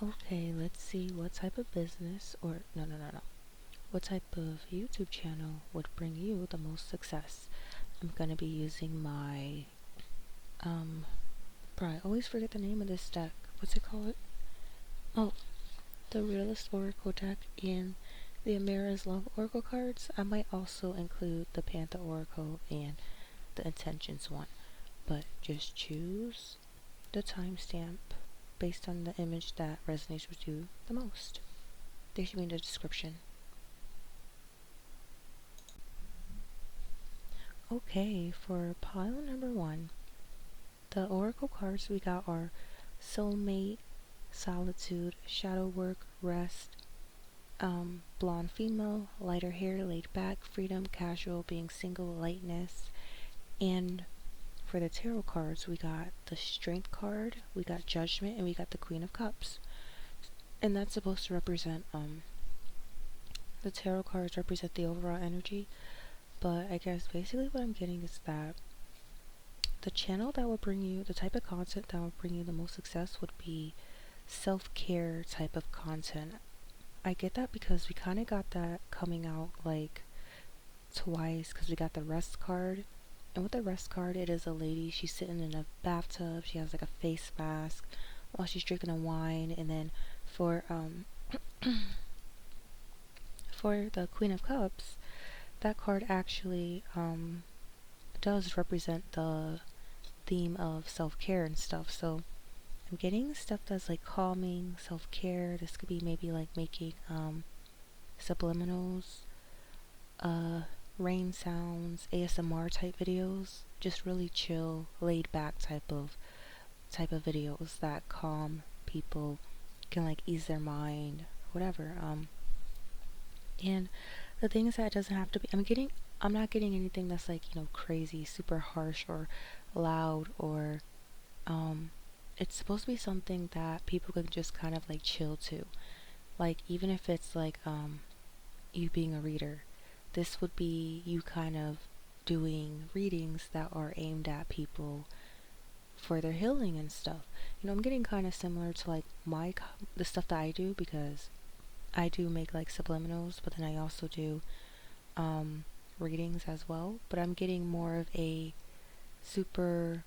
Okay, let's see what type of business, or no. What type of YouTube channel would bring you the most success? I'm gonna be using my, bro, I always forget the name of this deck. What's it called? Oh, the Realist Oracle deck and the Amara's Love Oracle cards. I might also include the Panther Oracle and the Intentions one, but just choose the timestamp based on the image that resonates with you the most. They should be in the description. Okay, for pile number one, the oracle cards we got are Soulmate, Solitude, Shadow Work, Rest, Blonde Female, Lighter Hair, Laid Back, Freedom, Casual, Being Single, Lightness, and for the tarot cards we got the Strength card, we got Judgment, and we got the Queen of Cups. And that's supposed to represent, the tarot cards represent the overall energy, but I guess basically what I'm getting is that the channel that would bring you, the type of content that would bring you the most success would be self-care type of content. I get that because we kind of got that coming out like twice, because we got the Rest card, and with the Rest card it is a lady, she's sitting in a bathtub, she has like a face mask while she's drinking a wine. And then for for the Queen of Cups, that card actually does represent the theme of self-care and stuff. So I'm getting stuff that's like calming, self-care. This could be maybe like making subliminals, rain sounds, ASMR type videos, just really chill, laid back type of videos that calm people, can like ease their mind, whatever. And the thing is that it doesn't have to be, I'm not getting anything that's like, crazy, super harsh or loud, or it's supposed to be something that people can just kind of like chill to. Like even if it's like you being a reader, this would be you kind of doing readings that are aimed at people for their healing and stuff. I'm getting kind of similar to like the stuff that I do, because I do make like subliminals, but then I also do readings as well. But I'm getting more of a super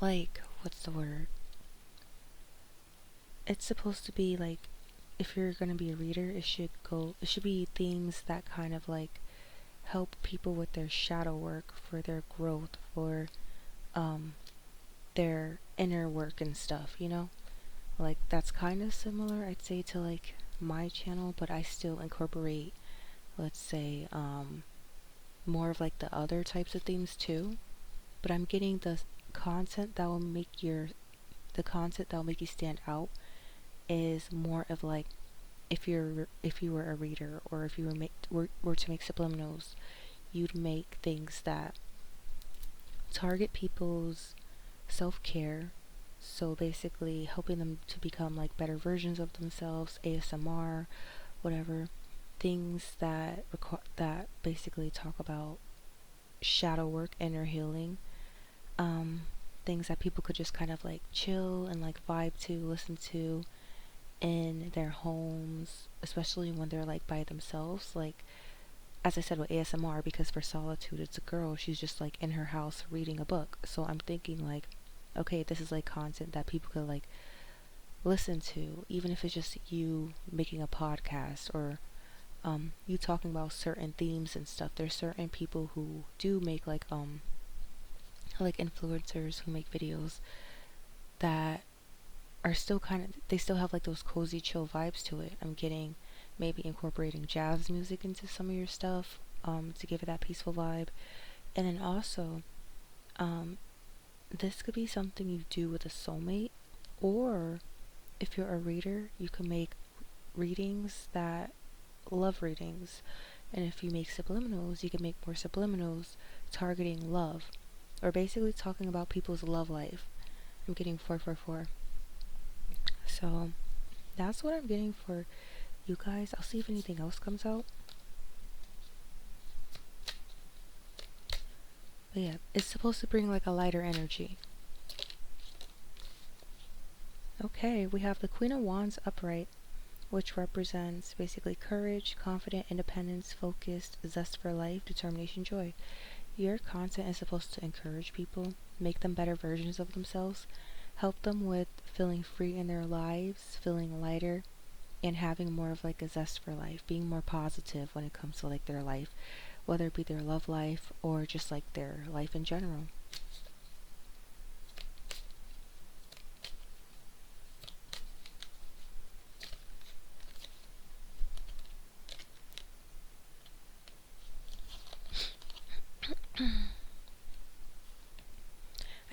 like, what's the word? It's supposed to be like, if you're gonna be a reader, it should be themes that kind of like help people with their shadow work, for their growth, for their inner work and stuff, Like that's kind of similar, I'd say, to like my channel, but I still incorporate, let's say, more of like the other types of themes too. But I'm getting content that will make your the content that will make you stand out is more of like, if you were a reader, or if you were to make subliminals, you'd make things that target people's self-care, so basically helping them to become like better versions of themselves, ASMR, whatever, things that basically talk about shadow work, inner healing, things that people could just kind of like chill and like vibe to, listen to in their homes, especially when they're like by themselves. Like, as I said with ASMR, because for Solitude it's a girl, she's just like in her house reading a book. So I'm thinking like, okay, this is like content that people could like listen to, even if it's just you making a podcast, or you talking about certain themes and stuff. There's certain people who do make like influencers who make videos that are still they still have like those cozy chill vibes to it. I'm getting maybe incorporating jazz music into some of your stuff, to give it that peaceful vibe. And then also, this could be something you do with a soulmate, or if you're a reader, you can make readings that love readings. And if you make subliminals, you can make more subliminals targeting love, or basically talking about people's love life. I'm getting 444. So that's what I'm getting for you guys. I'll see if anything else comes out. But yeah, it's supposed to bring like a lighter energy. Okay, we have the Queen of Wands upright, which represents basically courage, confident, independence, focused, zest for life, determination, joy. Your content is supposed to encourage people, make them better versions of themselves, help them with feeling free in their lives, feeling lighter, and having more of like a zest for life, being more positive when it comes to like their life, whether it be their love life or just like their life in general.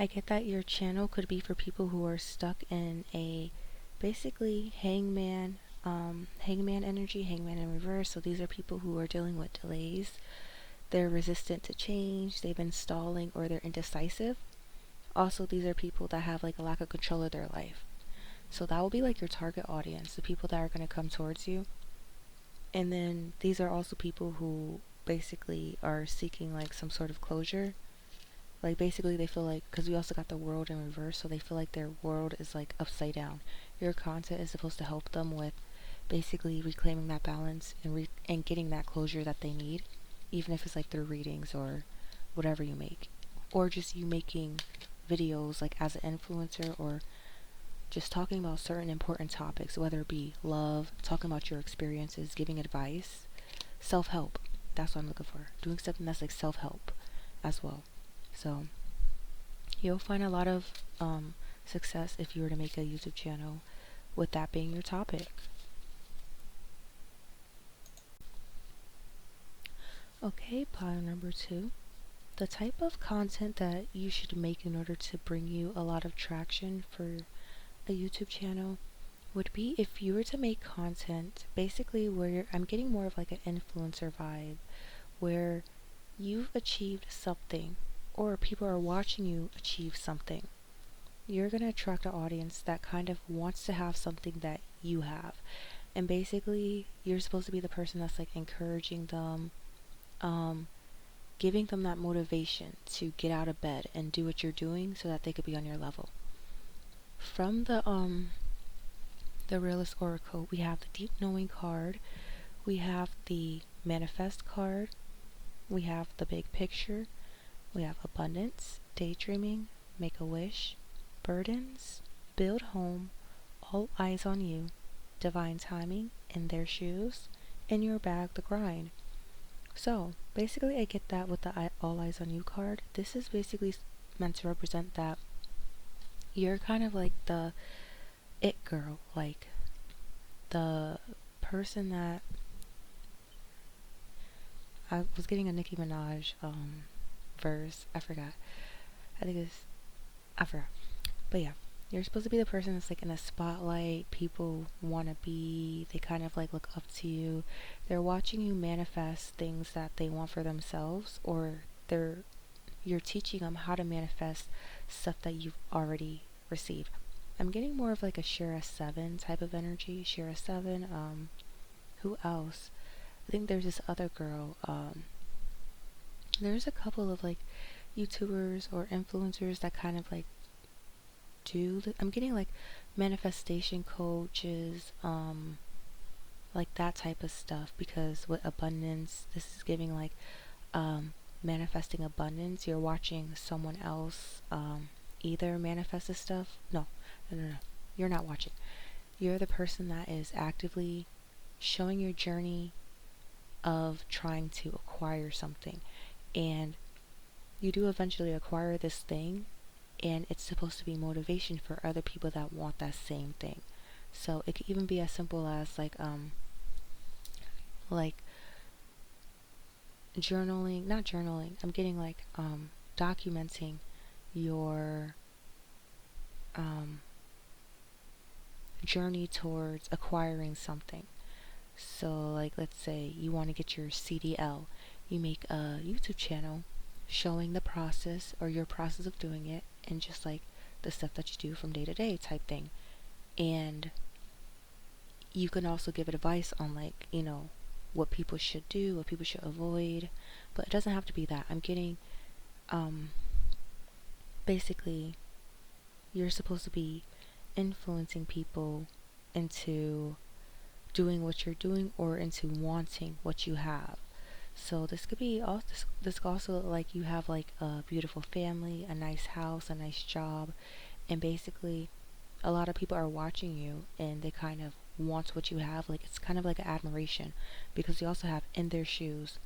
I get that your channel could be for people who are stuck in a basically hangman energy, hangman in reverse. So these are people who are dealing with delays. They're resistant to change, they've been stalling, or they're indecisive. Also, these are people that have like a lack of control of their life. So that will be like your target audience, the people that are going to come towards you. And then these are also people who basically are seeking like some sort of closure. Like basically they feel like, because we also got the world in reverse, so they feel like their world is like upside down. Your content is supposed to help them with basically reclaiming that balance and getting that closure that they need, even if it's like through readings or whatever you make, or just you making videos like as an influencer, or just talking about certain important topics, whether it be love, talking about your experiences, giving advice, self-help. That's what I'm looking for. Doing something that's like self-help as well. So you'll find a lot of success if you were to make a YouTube channel with that being your topic. Okay, pile number 2. The type of content that you should make in order to bring you a lot of traction for a YouTube channel would be if you were to make content basically where I'm getting more of like an influencer vibe, where you've achieved something or people are watching you achieve something. You're going to attract an audience that kind of wants to have something that you have. And basically, you're supposed to be the person that's like encouraging them, giving them that motivation to get out of bed and do what you're doing so that they could be on your level. From the Realist Oracle, we have the Deep Knowing card, we have the Manifest card, we have the Big Picture, we have Abundance, Daydreaming, Make a Wish, Burdens, Build Home, All Eyes on You, Divine Timing, In Their Shoes, In Your Bag, The Grind. So, basically I get that with the All Eyes on You card. This is basically meant to represent that you're kind of like the it girl, like the person that I was getting a Nicki Minaj verse. I forgot. I forgot. But yeah, you're supposed to be the person that's like in the spotlight. People want to be. They kind of like look up to you. They're watching you manifest things that they want for themselves, or you're teaching them how to manifest stuff that you've already received. I'm getting more of like a Shara 7 type of energy. Shara 7, who else? I think there's this other girl, there's a couple of like YouTubers or influencers that kind of like I'm getting like manifestation coaches, like that type of stuff, because with abundance, this is giving like, manifesting abundance. You're watching someone else, either manifest this stuff. No. You're not watching. You're the person that is actively showing your journey of trying to acquire something, and you do eventually acquire this thing, and it's supposed to be motivation for other people that want that same thing. So it could even be as simple as like journaling, not journaling, I'm getting like documenting your journey towards acquiring something. So like, let's say you want to get your CDL, you make a YouTube channel showing the process or your process of doing it, and just like the stuff that you do from day to day type thing. And you can also give advice on like, what people should do, what people should avoid, but it doesn't have to be that. I'm getting basically you're supposed to be influencing people into doing what you're doing or into wanting what you have. So this could be also this could also look like you have like a beautiful family, a nice house, a nice job, and basically a lot of people are watching you and they kind of want what you have. Like it's kind of like an admiration because you also have in their shoes.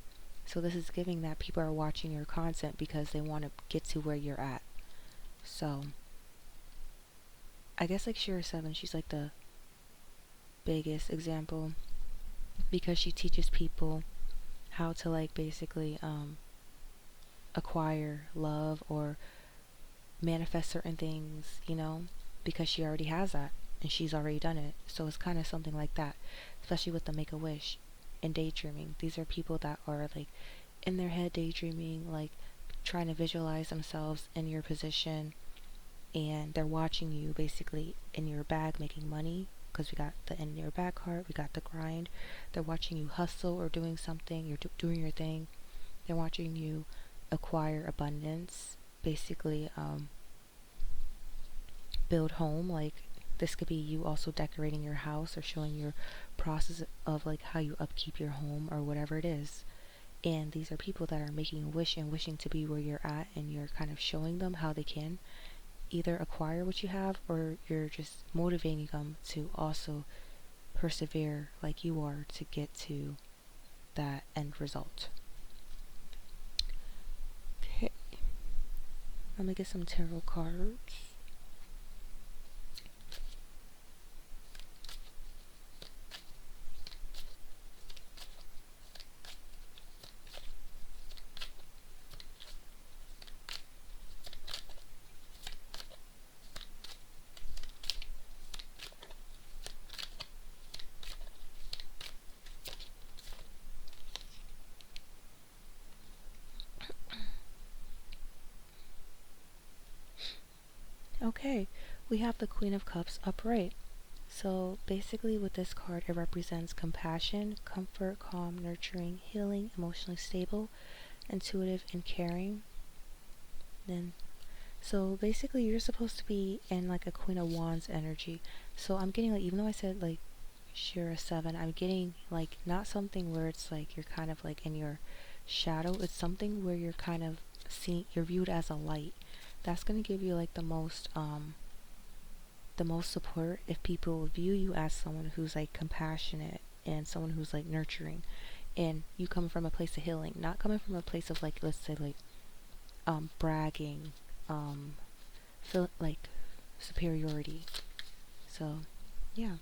So this is giving that people are watching your content because they want to get to where you're at. So I guess like Shira 7, she's like the biggest example because she teaches people how to like basically acquire love or manifest certain things, because she already has that and she's already done it. So it's kind of something like that, especially with the Make a Wish and daydreaming. These are people that are like in their head daydreaming, like trying to visualize themselves in your position, and they're watching you basically in your bag making money because we got the in your bag card, we got the grind. They're watching you hustle or doing something, you're doing your thing. They're watching you acquire abundance, basically build home. Like this could be you also decorating your house or showing your process of like how you upkeep your home or whatever it is. And these are people that are making a wish and wishing to be where you're at, and you're kind of showing them how they can either acquire what you have or you're just motivating them to also persevere like you are to get to that end result. Okay, let me get some tarot cards. Okay, we have the Queen of Cups upright. So basically with this card, it represents compassion, comfort, calm, nurturing, healing, emotionally stable, intuitive, and caring. Then so basically you're supposed to be in like a Queen of Wands energy. So I'm getting like, even though I said like Shira 7, I'm getting like not something where it's like you're kind of like in your shadow. It's something where you're kind of you're viewed as a light. That's going to give you like the most support if people view you as someone who's like compassionate and someone who's like nurturing, and you come from a place of healing, not coming from a place of like, let's say like bragging, feel like superiority. So yeah,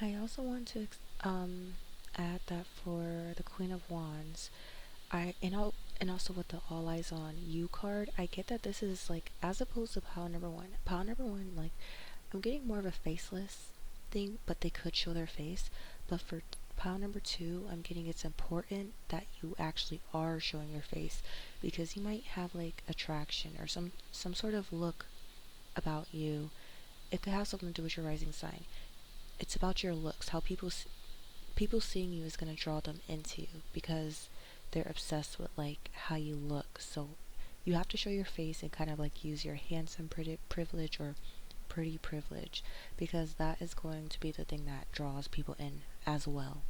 I also want to add that for the Queen of Wands, and also with the All Eyes on You card, I get that this is like, as opposed to pile number one. Pile number one, like I'm getting more of a faceless thing, but they could show their face. But for pile number two, I'm getting it's important that you actually are showing your face, because you might have like attraction or some sort of look about you. It could have something to do with your rising sign. It's about your looks, how people seeing you is going to draw them into you because they're obsessed with like how you look. So you have to show your face and kind of like use your handsome pretty privilege or pretty privilege, because that is going to be the thing that draws people in as well.